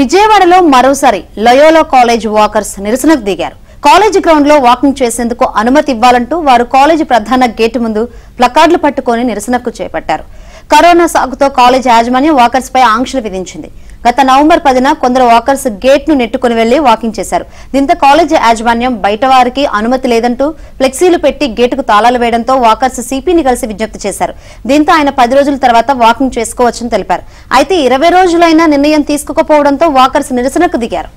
విజయవాడలో మరోసారి Loyola college walkers నిరసనకు దిగారు. కాలేజ్ గ్రౌండ్ లో వాకింగ్ చేసేందుకు అనుమతి ఇవ్వాలంటూ వారు కాలేజ్ ప్రధాన గేటు ముందు ప్లకార్డులు పట్టుకుని నిరసనకు చేపట్టారు. కరోనా సాకుతో కాలేజ్ యాజమాన్యం వాకర్స్ పై ఆంక్షలు విధించింది. గత నవంబర్ 10న కొందరు వాకర్స్ గేట్ ను నెట్టుకుని వెళ్లి వాకింగ్ చేశారు. దీంతో కాలేజ్ యాజమాన్యం బయట వారికి అనుమతి లేదంటూ ఫ్లెక్సీలు పెట్టి గేటుకు తాళాలు వేయడంతో వాకర్స్ సిపిని కలిసి విజ్ఞప్తి చేశారు. దీంతో ఆయన 10 రోజుల తర్వాత వాకింగ్ చేసుకోవచ్చని తెలిపారు. అయితే 20 రోజులైనా నిర్ణయం తీసుకోకపోవడంతో వాకర్స్ నిరసనకు దిగారు.